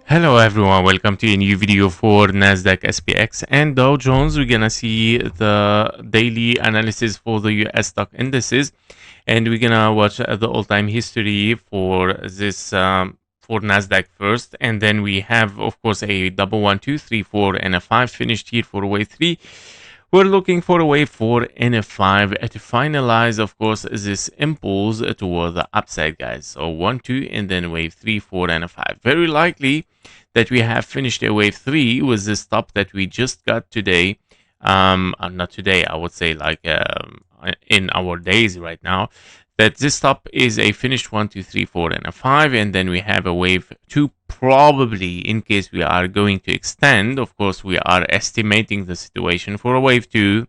Hello everyone, welcome to a new video for NASDAQ, SPX and Dow Jones. We're gonna see the daily analysis for the US stock indices, and we're gonna watch the all-time history for this for NASDAQ first, and then we have of course a double 1, 2, 3, 4 and a 5 finished here for wave 3. We're looking for a wave 4 and a 5 to finalize, of course, this impulse toward the upside, guys. So 1, 2, and then wave 3, 4, and a 5. Very likely that we have finished a wave 3 with this top that we just got today. Not today, I would say like in our days right now. That this top is a finished 1, 2, 3, 4, and a 5, and then we have a wave 2 probably in case we are going to extend. Of course, we are estimating the situation for a wave 2,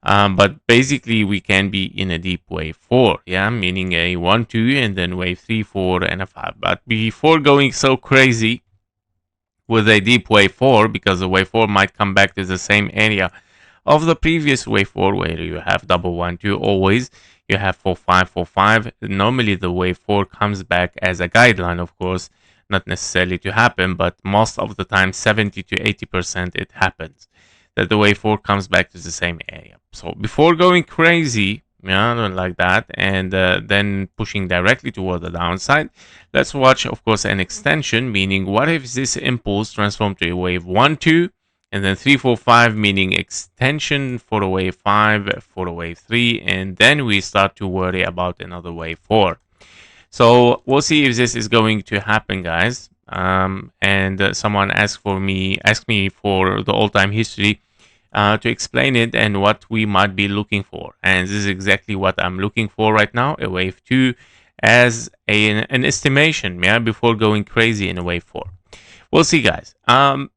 but basically we can be in a deep wave 4, yeah, meaning a 1, 2, and then wave 3, 4, and a 5. But before going so crazy with a deep wave 4, because the wave 4 might come back to the same area of the previous wave 4 where you have double 1, 2 always. You have 4, 5, 4, 5. Normally the wave 4 comes back as a guideline, of course, not necessarily to happen, but most of the time 70 to 80% it happens that the wave 4 comes back to the same area. So before going crazy, yeah, like that, and then pushing directly toward the downside, let's watch, of course, an extension, meaning what if this impulse transforms to a wave 1, 2, and then 3, 4, 5, meaning extension for a wave 5, for a wave 3, and then we start to worry about another wave 4. So we'll see if this is going to happen, guys. Someone asked me for the all-time history to explain it and what we might be looking for. And this is exactly what I'm looking for right now, a wave 2 as an estimation, yeah, before going crazy in a wave 4. We'll see, guys.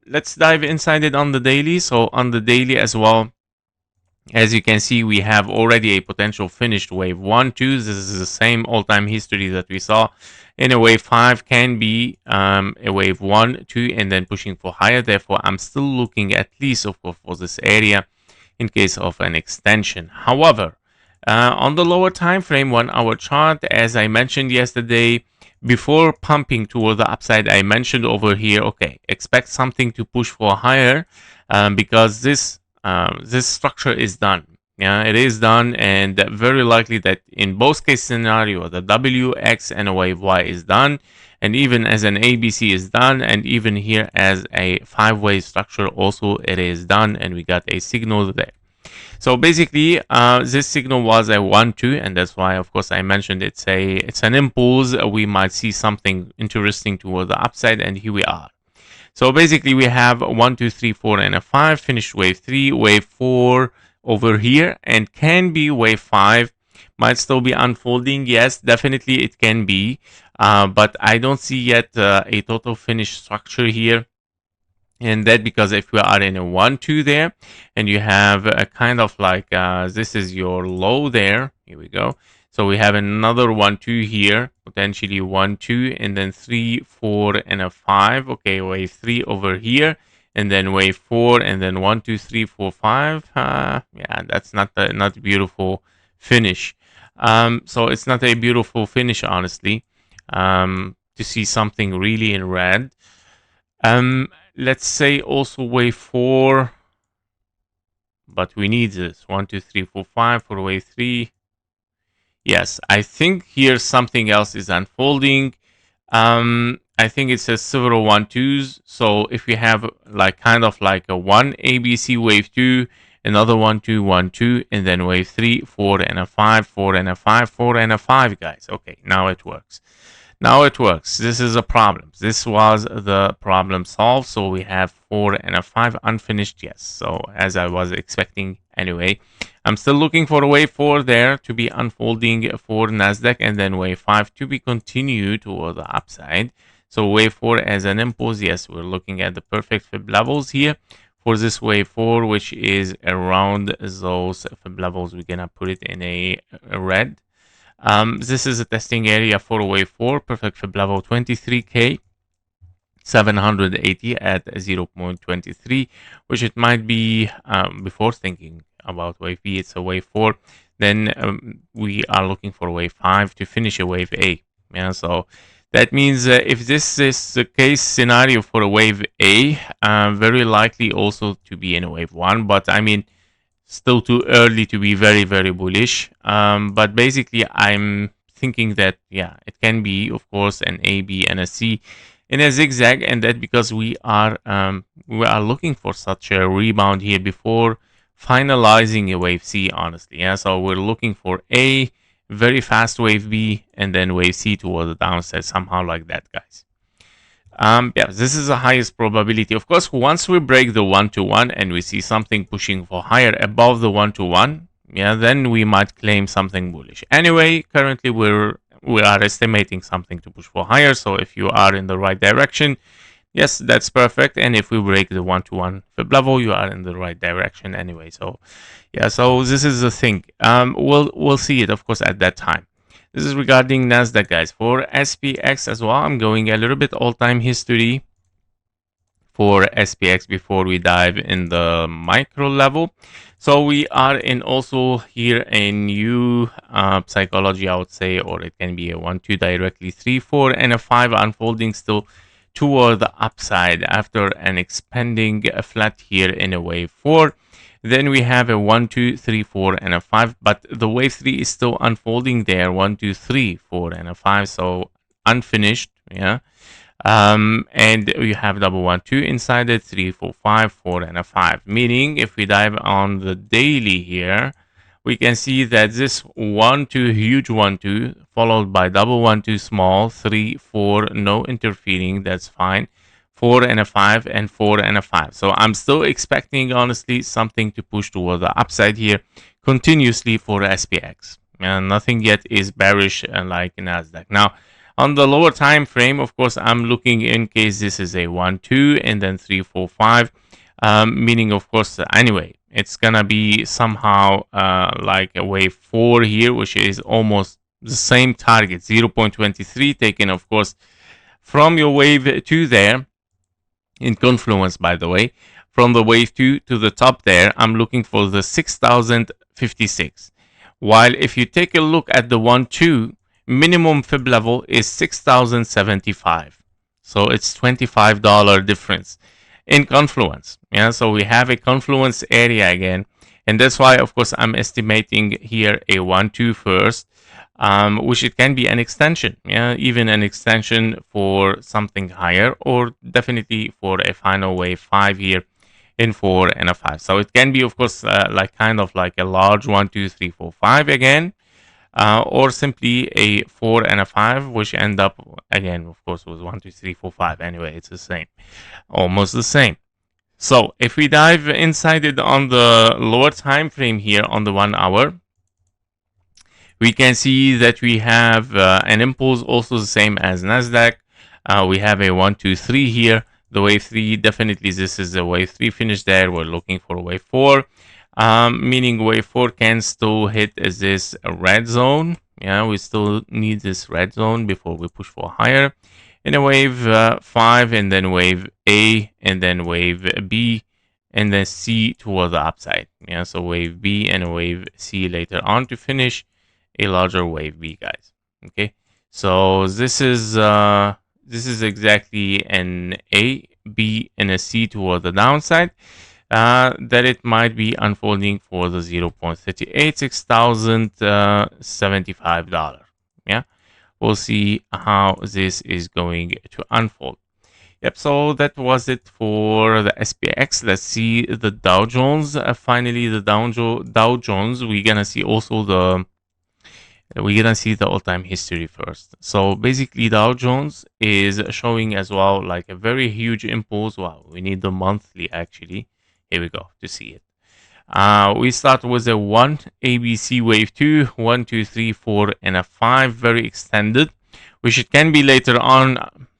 Let's dive inside it on the daily. So on the daily as well, as you can see, we have already a potential finished wave 1, 2. This is the same all-time history that we saw in a wave 5 can be a wave 1, 2, and then pushing for higher. Therefore, I'm still looking at least, of course, for this area in case of an extension. However, on the lower time frame 1 hour chart, as I mentioned yesterday, before pumping toward the upside, I mentioned over here, okay, expect something to push for higher because this structure is done. Yeah, it is done, and very likely that in both case scenario, the WX and a wave Y is done, and even as an ABC is done, and even here as a 5-way structure also it is done, and we got a signal there. So basically, this signal was a 1, 2, and that's why, of course, I mentioned it's an impulse. We might see something interesting toward the upside, and here we are. So basically, we have 1, 2, 3, 4, and a 5. Finished wave 3, wave 4 over here, and can be wave 5. Might still be unfolding. Yes, definitely it can be, but I don't see yet a total finished structure here. And that because if we are in a 1, 2 there, and you have a kind of like this is your low there. Here we go. So we have another 1, 2 here, potentially 1, 2, and then 3, 4, and a 5. Okay, wave 3 over here, and then wave 4, and then 1, 2, 3, 4, 5. Yeah, that's not a beautiful finish. So it's not a beautiful finish, honestly. To see something really in red. Let's say also wave 4, but we need this 1, 2, 3, 4, 5 for wave 3. Yes, I think here something else is unfolding. I think it says several 1, 2s. So if we have like kind of like a 1 ABC wave 2, another 1, 2, 1, 2, and then wave 3, 4, and a 5, 4, and a 5, 4, and a 5, guys. Okay, now it works. Now it works. This is a problem. This was the problem solved. So we have 4 and a 5 unfinished. Yes. So as I was expecting anyway, I'm still looking for wave 4 there to be unfolding for NASDAQ, and then wave 5 to be continued toward the upside. So wave 4 as an impulse. Yes, we're looking at the perfect fib levels here for this wave 4, which is around those fib levels. We're going to put it in a red. This is a testing area for wave 4, perfect fib level 23K 780 at 0.23, which it might be before thinking about wave B, it's a wave 4. Then we are looking for wave 5 to finish a wave A. Yeah, so that means if this is the case scenario for a wave A, very likely also to be in a wave 1, but I mean, still too early to be very, very bullish. But basically, I'm thinking that, yeah, it can be, of course, an A, B, and a C in a zigzag, and that because we are looking for such a rebound here before finalizing a wave C, honestly. Yeah, so we're looking for A, very fast wave B, and then wave C toward the downside, somehow like that, guys. Yeah, this is the highest probability. Of course, once we break the 1-to-1 and we see something pushing for higher above the 1-to-1, yeah, then we might claim something bullish. Anyway, currently we are estimating something to push for higher. So if you are in the right direction, yes, that's perfect. And if we break the 1-to-1 fib level, you are in the right direction anyway. So yeah, so this is the thing. We'll see it, of course, at that time. This is regarding NASDAQ, guys. For SPX as well, I'm going a little bit all-time history for SPX before we dive in the micro level. So we are in also here a new psychology, I would say, or it can be a 1-2 directly, 3-4, and a 5 unfolding still toward the upside after an expanding flat here in a wave 4. Then we have a 1, 2, 3, 4, and a 5. But the wave 3 is still unfolding there. 1, 2, 3, 4, and a 5. So unfinished. Yeah. And you have double 1, 2 inside it. 3, 4, 5, 4, and a 5. Meaning, if we dive on the daily here, we can see that this 1, 2, huge 1, 2, followed by double 1, 2, small, 3, 4, no interfering. That's fine. 4 and a 5 and 4 and a 5. So I'm still expecting, honestly, something to push toward the upside here continuously for SPX. And nothing yet is bearish like NASDAQ. Now, on the lower time frame, of course, I'm looking in case this is a 1, 2 and then 3, 4, 5. Meaning, of course, anyway, it's going to be somehow like a wave 4 here, which is almost the same target, 0.23, taken, of course, from your wave 2 there. In confluence, by the way, from the wave 2 to the top there, I'm looking for the 6,056. While if you take a look at the 1-2, minimum fib level is 6,075. So it's $25 difference in confluence. Yeah, so we have a confluence area again. And that's why, of course, I'm estimating here a 1-2 first. Which it can be an extension, yeah, even an extension for something higher, or definitely for a final wave 5 here in 4 and a 5. So it can be, of course, like kind of like a large 1, 2, 3, 4, 5 again, or simply a 4 and a 5, which end up again, of course, with 1, 2, 3, 4, 5. Anyway, it's the same, almost the same. So if we dive inside it on the lower time frame here on the 1 hour, we can see that we have an impulse also the same as NASDAQ. We have a 1, 2, 3 here. The wave 3, definitely this is the wave 3 finish there. We're looking for a wave 4, meaning wave 4 can still hit this red zone. Yeah, we still need this red zone before we push for higher. In a wave 5, and then wave A, and then wave B, and then C toward the upside. Yeah, so wave B and a wave C later on to finish a larger wave B, guys. Okay, so this is exactly an A, B, and a C toward the downside. That it might be unfolding for the 0.38, $6,075. Yeah, we'll see how this is going to unfold. Yep, so that was it for the SPX. Let's see the Dow Jones. Finally, the Dow Jones. We're gonna see also the all-time history first. So basically, Dow Jones is showing as well like a very huge impulse. Wow, we need the monthly actually. Here we go to see it. We start with a 1 ABC wave 2, 1, 2, 3, 4, and a 5, very extended, which it can be later on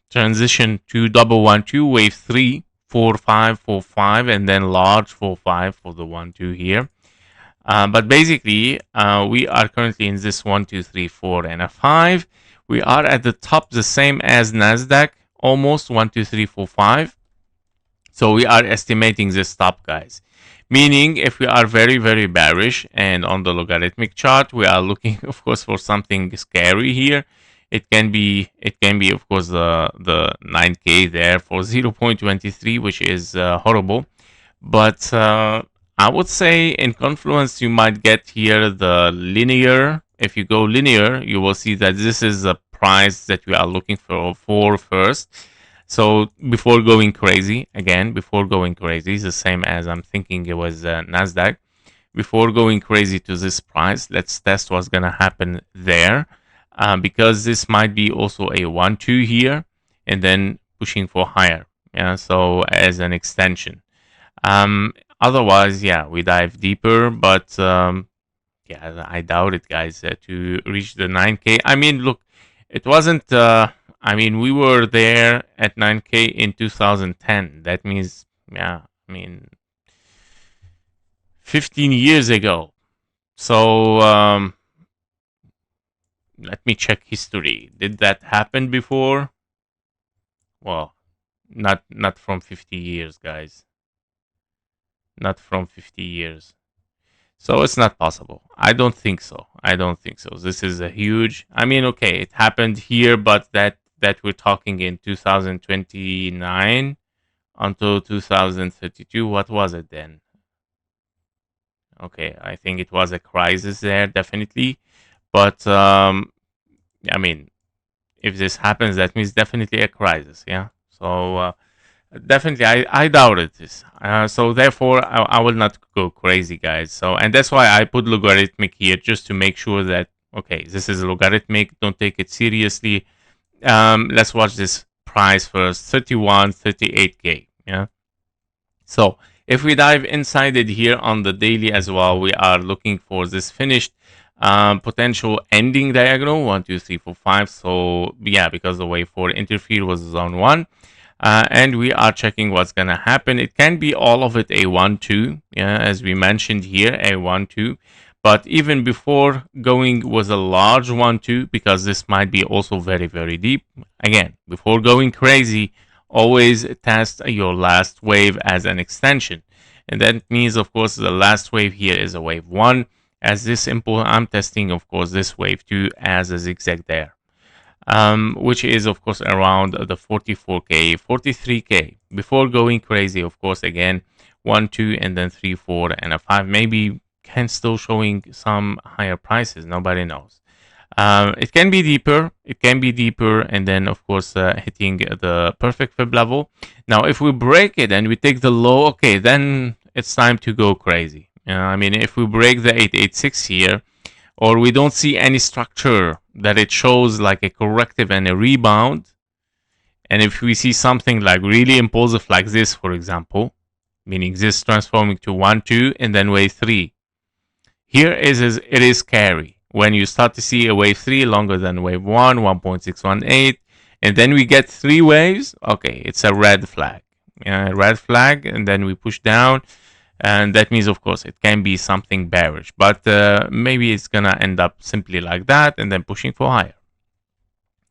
transition to double 1, 2, wave 3, 4, 5, 4, 5, and then large 4, 5 for the 1, 2 here. But basically, we are currently in this 1, 2, 3, 4, and a 5. We are at the top, the same as NASDAQ, almost 1, 2, 3, 4, 5. So we are estimating this top, guys. Meaning, if we are very, very bearish, and on the logarithmic chart, we are looking, of course, for something scary here It can be of course the 9K there for 0.23, which is horrible. But I would say in Confluence you might get here the linear. If you go linear, you will see that this is the price that we are looking for first. So before going crazy, again, before going crazy, it's the same as I'm thinking it was NASDAQ. Before going crazy to this price, let's test what's gonna happen there, because this might be also a 1-2 here, and then pushing for higher. Yeah, so as an extension. Otherwise, yeah, we dive deeper, but yeah, I doubt it, guys, to reach the 9K. I mean, look, it wasn't. I mean, we were there at 9K in 2010. That means, yeah, I mean, 15 years ago. So let me check history. Did that happen before? Well, not from 50 years, guys. Not from 50 years. So it's not possible. I don't think so. I don't think so. This is a huge. I mean, okay, it happened here, but that we're talking in 2029 until 2032. What was it then? Okay, I think it was a crisis there, definitely. But I mean, if this happens, that means definitely a crisis. Yeah. So definitely, I doubted this. So therefore, I will not go crazy, guys. So, and that's why I put logarithmic here, just to make sure that, okay, this is logarithmic. Don't take it seriously. Let's watch this price first. 31, 38K. Yeah. So if we dive inside it here on the daily as well, we are looking for this finished potential ending diagonal, 1, 2, 3, 4, 5. So yeah, because the wave 4 interfered was zone 1. And we are checking what's going to happen. It can be all of it a 1-2, yeah, as we mentioned here, a 1-2. But even before going was a large 1-2, because this might be also very, very deep. Again, before going crazy, always test your last wave as an extension. And that means, of course, the last wave here is a wave 1. As this impulse, I'm testing, of course, this wave 2 as a zigzag there. Which is, of course, around the 44K, 43K. Before going crazy, of course, again, 1, 2, and then 3, 4, and a 5. Maybe can still showing some higher prices. Nobody knows. It can be deeper. It can be deeper, and then, of course, hitting the perfect fib level. Now, if we break it and we take the low, okay, then it's time to go crazy. I mean, if we break the 886 here, or we don't see any structure that it shows like a corrective and a rebound, and if we see something like really impulsive like this, for example, meaning this transforming to 1, 2, and then wave 3, here it is scary when you start to see a wave 3 longer than wave 1, 1.618, and then we get 3 waves. Okay, it's a red flag. Red flag, and then we push down. And that means, of course, it can be something bearish, but maybe it's gonna end up simply like that and then pushing for higher.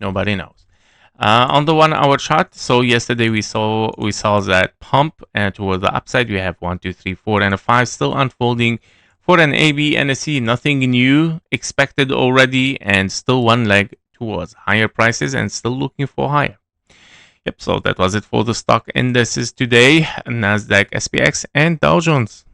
Nobody knows. On the 1 hour chart, so yesterday we saw that pump, and toward the upside we have 1, 2, 3, 4, and a 5 still unfolding for an A, B, and a C. Nothing new expected already, and still one leg towards higher prices and still looking for higher. Yep, so that was it for the stock indices today, NASDAQ, SPX, and Dow Jones.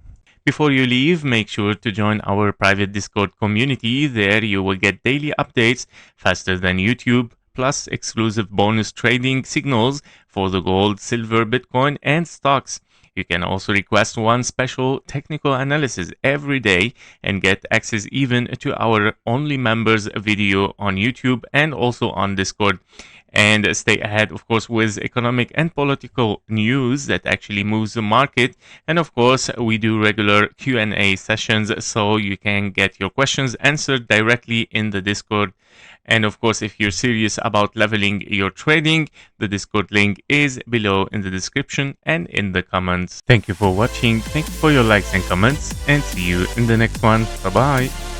Before you leave, make sure to join our private Discord community. There you will get daily updates faster than YouTube, plus exclusive bonus trading signals for the gold, silver, Bitcoin, and stocks. You can also request one special technical analysis every day and get access even to our only members video on YouTube and also on Discord. And stay ahead, of course, with economic and political news that actually moves the market. And of course, we do regular Q&A sessions, so you can get your questions answered directly in the Discord. And of course, if you're serious about leveling your trading, the Discord link is below in the description and in the comments. Thank you for watching. Thank you for your likes and comments, and see you in the next one. Bye-bye.